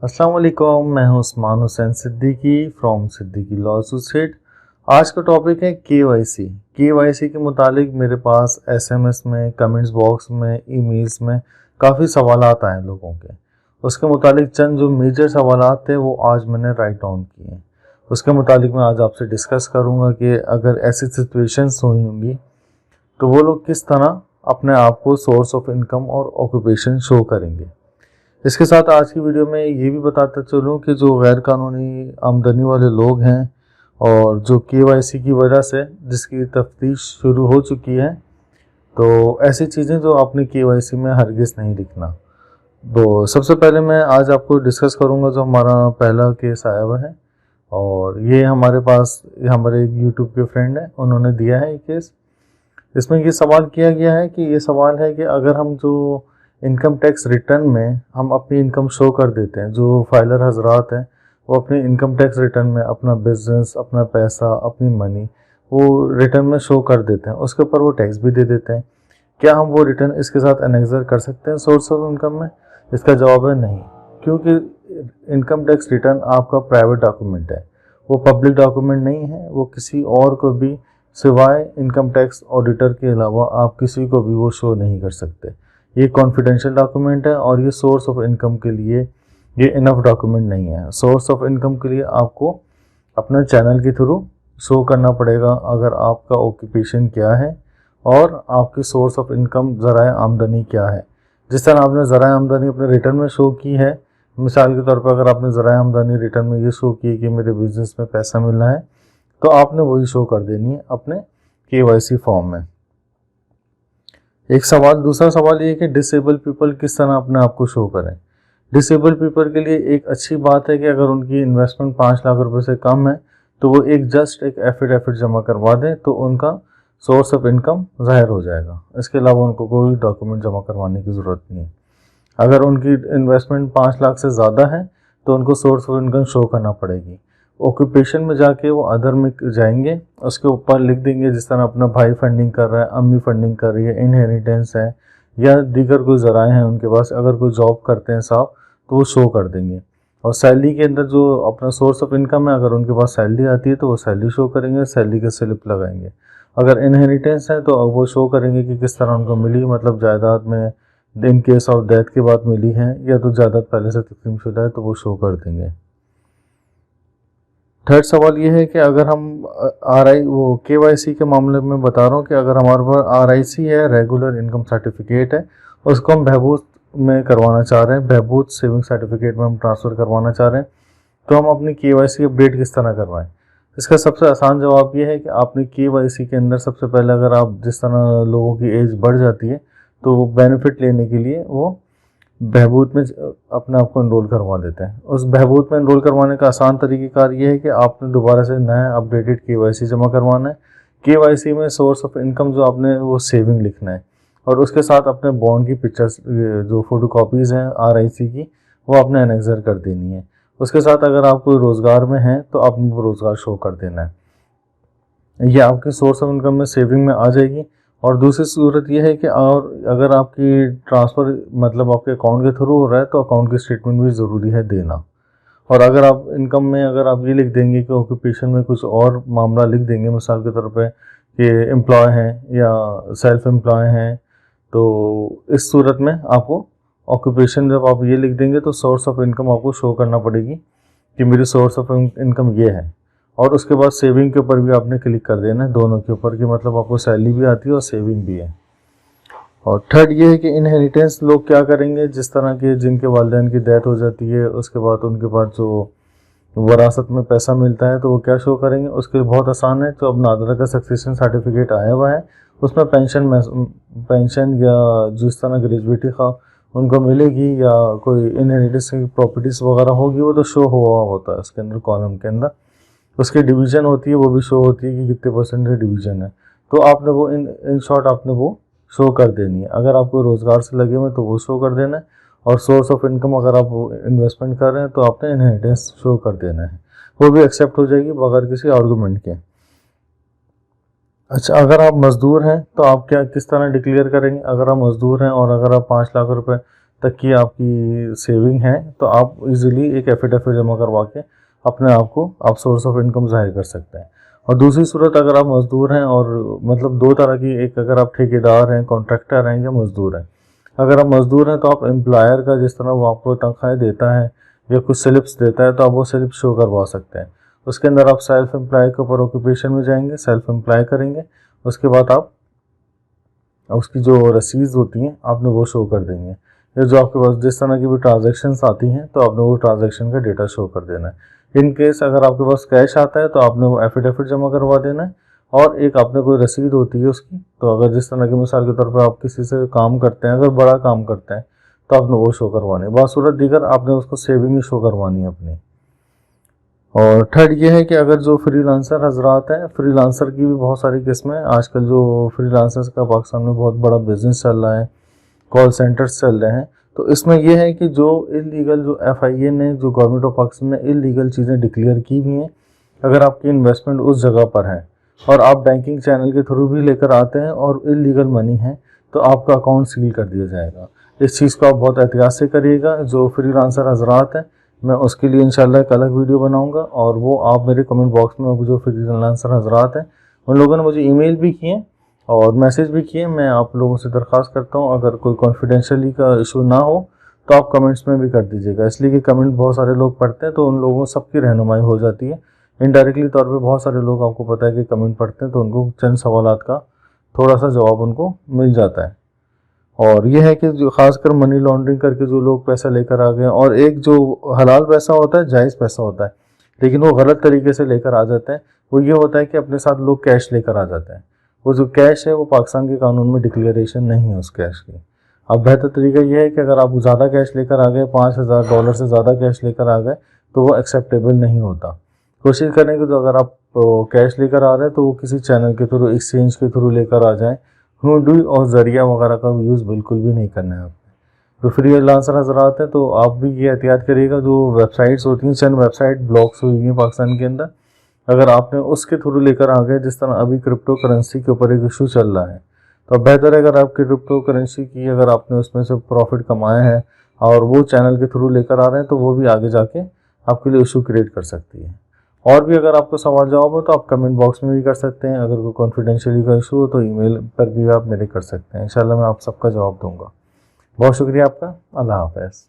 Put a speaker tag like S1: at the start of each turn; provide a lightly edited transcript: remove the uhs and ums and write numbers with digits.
S1: अस्सलाम वालेकुम, मैं हूं Usman Hussain Siddiqui from Siddiqui law associate. आज का टॉपिक है केवाईसी। केवाईसी के मुतालिक मेरे पास एसएमएस में, कमेंट्स बॉक्स में, ईमेल्स में काफ़ी सवालात आए लोगों के। उसके मुतालिक चंद जो मेजर सवालात थे वो आज मैंने राइट डाउन किए हैं। उसके मुतालिक मैं आज आपसे डिस्कस करूँगा कि अगर ऐसी सिचुएशंस हुई होंगी तो वो लोग किस तरह अपने आप को सोर्स ऑफ इनकम और ऑक्यूपेशन शो करेंगे। इसके साथ आज की वीडियो में ये भी बताता चलूँ कि जो गैर कानूनी आमदनी वाले लोग हैं और जो केवाईसी की वजह से जिसकी तफ्तीश शुरू हो चुकी है, तो ऐसी चीज़ें जो अपनी केवाईसी में हरगिज़ नहीं लिखना। तो सबसे पहले मैं आज आपको डिस्कस करूँगा जो हमारा पहला केस आया हुआ है, और ये हमारे पास हमारे एक यूट्यूब के फ्रेंड हैं, उन्होंने दिया है ये केस। इसमें ये सवाल किया गया है कि ये सवाल है कि अगर हम जो इनकम टैक्स रिटर्न में हम अपनी इनकम शो कर देते हैं, जो फाइलर हजरात हैं वो अपने इनकम टैक्स रिटर्न में अपना बिजनेस, अपना पैसा, अपनी मनी वो रिटर्न में शो कर देते हैं, उसके ऊपर वो टैक्स भी दे देते हैं। क्या हम वो रिटर्न इसके साथ एनेक्सर कर सकते हैं सोर्स ऑफ इनकम में? इसका जवाब है नहीं, क्योंकि इनकम टैक्स रिटर्न आपका प्राइवेट डॉक्यूमेंट है, वो पब्लिक डॉक्यूमेंट नहीं है। वो किसी और को भी सिवाय इनकम टैक्स ऑडिटर के अलावा आप किसी को भी वो शो नहीं कर सकते। ये कॉन्फिडेंशियल डॉक्यूमेंट है और ये सोर्स ऑफ इनकम के लिए ये इनफ डॉक्यूमेंट नहीं है। सोर्स ऑफ इनकम के लिए आपको अपने चैनल के थ्रू शो करना पड़ेगा अगर आपका ऑक्यूपेशन क्या है और आपकी सोर्स ऑफ इनकम ज़राए आमदनी क्या है। जिस तरह आपने ज़राए आमदनी अपने रिटर्न में शो की है, मिसाल के तौर पर अगर आपने ज़राए आमदनी रिटर्न में ये शो की है कि मेरे बिजनेस में पैसा मिल रहा है, तो आपने वही शो कर देनी है अपने केवाईसी फॉर्म में। एक सवाल, दूसरा सवाल ये है कि डिसेबल पीपल किस तरह अपने आप को शो करें। डिसेबल पीपल के लिए एक अच्छी बात है कि अगर उनकी इन्वेस्टमेंट 5 लाख रुपए से कम है तो वो एक एफिडेविट जमा करवा दें तो उनका सोर्स ऑफ इनकम ज़ाहिर हो जाएगा। इसके अलावा उनको कोई डॉक्यूमेंट जमा करवाने की ज़रूरत नहीं है। अगर उनकी इन्वेस्टमेंट 5 लाख से ज़्यादा है तो उनको सोर्स ऑफ इनकम शो करना पड़ेगी। ऑक्यूपेशन में जाके वो अदर में जाएंगे, उसके ऊपर लिख देंगे जिस तरह अपना भाई फंडिंग कर रहा है, अम्मी फंडिंग कर रही है, इनहेरिटेंस है या दीगर कोई ज़राए हैं उनके पास, अगर कोई जॉब करते हैं साहब तो वो शो कर देंगे। और सैलरी के अंदर जो अपना सोर्स ऑफ इनकम है, अगर उनके पास सैलरी आती है तो वो सैलरी शो करेंगे, सैलरी के स्लिप लगाएंगे। अगर इनहेरिटेंस है तो वो शो करेंगे कि किस तरह उनको मिली, मतलब जायदाद में इन केस ऑफ डेथ के बाद मिली है या तो जायदाद पहले से तकसीम शुदा है तो वो शो कर देंगे। थर्ड सवाल ये है कि अगर हम वो केवाईसी के मामले में बता रहा हूँ कि अगर हमारे पास आरआईसी है, रेगुलर इनकम सर्टिफिकेट है, उसको हम बहबूद में करवाना चाह रहे हैं, बहबूद सेविंग सर्टिफिकेट में हम ट्रांसफ़र करवाना चाह रहे हैं, तो हम अपनी केवाईसी अपडेट किस तरह करवाएं? इसका सबसे आसान जवाब ये है कि आपने केवाईसी के अंदर सबसे पहले, अगर आप जिस तरह लोगों की एज बढ़ जाती है तो वो बेनिफिट लेने के लिए वो बहबूद में अपने आप को एनरोल करवा देते हैं। उस बहबूद में एनरोल करवाने का आसान तरीक़ेकार ये है कि आपने दोबारा से नया अपडेटेड केवाईसी जमा करवाना है। केवाईसी में सोर्स ऑफ इनकम जो आपने वो सेविंग लिखना है और उसके साथ अपने बॉन्ड की पिक्चर्स जो फोटोकॉपीज़ हैं आरआईसी की वो आपने एनेक्सर कर देनी है। उसके साथ अगर आप कोई रोज़गार में हैं तो आपने वो रोज़गार शो कर देना है। ये आपकी सोर्स ऑफ इनकम में सेविंग में आ जाएगी। और दूसरी सूरत यह है कि और अगर आपकी ट्रांसफ़र मतलब आपके अकाउंट के थ्रू हो रहा है तो अकाउंट की स्टेटमेंट भी ज़रूरी है देना। और अगर आप इनकम में अगर आप ये लिख देंगे कि ऑक्यूपेशन में कुछ और मामला लिख देंगे, मिसाल के तौर पे कि एम्प्लॉय हैं या सेल्फ एम्प्लॉय हैं, तो इस सूरत में आपको ऑक्यूपेशन जब आप ये लिख देंगे तो सोर्स ऑफ इनकम आपको शो करना पड़ेगी कि मेरी सोर्स ऑफ इनकम ये है। और उसके बाद सेविंग के ऊपर भी आपने क्लिक कर देना है, दोनों के ऊपर, कि मतलब आपको सैलरी भी आती है और सेविंग भी है। और थर्ड ये है कि इनहेरिटेंस लोग क्या करेंगे, जिस तरह के जिनके वालिदैन की डेथ हो जाती है उसके बाद उनके पास जो वरासत में पैसा मिलता है तो वो क्या शो करेंगे। उसके लिए बहुत आसान है, तो अब नादरा का सक्सेशन सर्टिफिकेट आया हुआ है, उसमें पेंशन या जिस तरह ग्रेजुएटी का उनको मिलेगी या कोई इनहेरिटेंस की प्रॉपर्टीज़ वगैरह होगी वो तो शो हुआ होता है उसके अंदर, कॉलम के अंदर उसकी डिवीज़न होती है, वो भी शो होती है कि कितने परसेंट डिवीज़न है। तो आपने वो इन शॉर्ट आपने वो शो कर देनी है। अगर आपको रोज़गार से लगे हुए तो वो शो कर देना है, और सोर्स ऑफ इनकम अगर आप इन्वेस्टमेंट कर रहे हैं तो आपने इनहेरिटेंस शो कर देना है, वो भी एक्सेप्ट हो जाएगी बगैर किसी आर्गूमेंट के। अच्छा, अगर आप मज़दूर हैं तो आप क्या किस तरह डिक्लेयर करेंगे? अगर आप मज़दूर हैं और अगर आप 5 लाख रुपए तक की आपकी सेविंग है तो आप इजीली एक एफिडेविट जमा करवा के अपने आप को आप सोर्स ऑफ इनकम जाहिर कर सकते हैं। और दूसरी सूरत अगर आप मज़दूर हैं, और मतलब दो तरह की, एक अगर आप ठेकेदार हैं, कॉन्ट्रैक्टर हैं या मज़दूर हैं। अगर आप मज़दूर हैं तो आप एम्प्लॉयर का जिस तरह वो आपको तनख्वाह देता है या कुछ स्लिप्स देता है तो आप वो स्लिप शो करवा सकते हैं। उसके अंदर आप सेल्फ एम्प्लॉय के ऊपर ऑक्यूपेशन में जाएंगे, सेल्फ एम्प्लॉय करेंगे, उसके बाद आप उसकी जो रसीद होती हैं आपने वो शो कर देंगे। या जो आपके पास जिस तरह की भी ट्रांजैक्शंस आती हैं तो आपने वो ट्रांजैक्शन का डेटा शो कर देना है। इन केस अगर आपके पास कैश आता है तो आपने वो एफिडेविट जमा करवा देना है, और एक आपने कोई रसीद होती है उसकी। तो अगर जिस तरह की मिसाल के तौर पर आप किसी से काम करते हैं, अगर बड़ा काम करते हैं तो आपने वो शो करवानी है। बासूरत दीगर आपने उसको सेविंग ही शो करवानी है अपनी। और थर्ड ये है कि अगर जो फ्रीलांसर हजरात हैं, फ्रीलांसर की भी बहुत सारी किस्में हैं। आजकल जो फ्रीलांसर्स का पाकिस्तान में बहुत बड़ा बिजनेस चल रहा है, कॉल सेंटर्स चल रहे हैं। तो इसमें यह है कि जो इलीगल, जो FIA ने, जो गवर्नमेंट ऑफ पाकिस्तान ने इलीगल चीज़ें डिक्लेयर की हुई हैं, अगर आपकी इन्वेस्टमेंट उस जगह पर है और आप बैंकिंग चैनल के थ्रू भी लेकर आते हैं और इलीगल मनी है, तो आपका अकाउंट सील कर दिया जाएगा। इस चीज़ को आप बहुत एहतियात से करिएगा। जो फ्रीलांसर हजरात हैं, मैं उसके लिए इंशाल्लाह एक अलग वीडियो बनाऊंगा, और वो आप मेरे कमेंट बॉक्स में, जो फ्रीलांसर हजरात हैं उन लोगों ने मुझे ईमेल भी किए और मैसेज भी किए। मैं आप लोगों से दरख्वास्त करता हूं अगर कोई कॉन्फिडेंशियली का इशू ना हो तो आप कमेंट्स में भी कर दीजिएगा, इसलिए कि कमेंट बहुत सारे लोग पढ़ते हैं तो उन लोगों सबकी रहनुमाई हो जाती है। इनडायरेक्टली तौर पे बहुत सारे लोग, आपको पता है कि कमेंट पढ़ते हैं तो उनको चंद सवालात का थोड़ा सा जवाब उनको मिल जाता है। और ये है कि जो खासकर मनी लॉन्ड्रिंग करके जो लोग पैसा लेकर आ गए, और एक जो हलाल पैसा होता है, जायज़ पैसा होता है, लेकिन वो गलत तरीके से लेकर आ जाते हैं। वो ये होता है कि अपने साथ लोग कैश लेकर आ जाते हैं। वो जो कैश है वो पाकिस्तान के कानून में डिक्लेरेशन नहीं है उस कैश की। अब बेहतर तरीका ये है कि अगर आप ज़्यादा कैश लेकर आ गए, $5000 से ज़्यादा कैश लेकर आ गए, तो वो एक्सेप्टेबल नहीं होता। कोशिश करें कि तो अगर आप कैश लेकर आ रहे हैं तो वो किसी चैनल के थ्रू, एक्सचेंज के थ्रू लेकर आ जाएं। हुंडी और ज़रिया वगैरह का यूज़ बिल्कुल भी नहीं करना है आपने। तो फ्रीलांसर हजरात हैं तो आप भी ये एहतियात करिएगा। जो वेबसाइट्स होती हैं, चंद वेबसाइट ब्लॉक्स हुई हैं पाकिस्तान के अंदर, अगर आपने उसके थ्रू लेकर आ गए, जिस तरह अभी क्रिप्टो करेंसी के ऊपर एक इशू चल रहा है, तो बेहतर है अगर आप क्रिप्टो करेंसी की, अगर आपने उसमें से प्रॉफिट कमाया है और वो चैनल के थ्रू लेकर आ रहे हैं, तो वो भी आगे जाके आपके लिए इशू क्रिएट कर सकती है। और भी अगर आपको सवाल जवाब हो तो आप कमेंट बॉक्स में भी कर सकते हैं। अगर कोई कॉन्फिडेंशियली का इशू हो तो ईमेल पर भी आप मेरे कर सकते हैं। इंशाल्लाह मैं आप सबका जवाब दूंगा। बहुत शुक्रिया आपका। अल्लाह हाफ़िज़।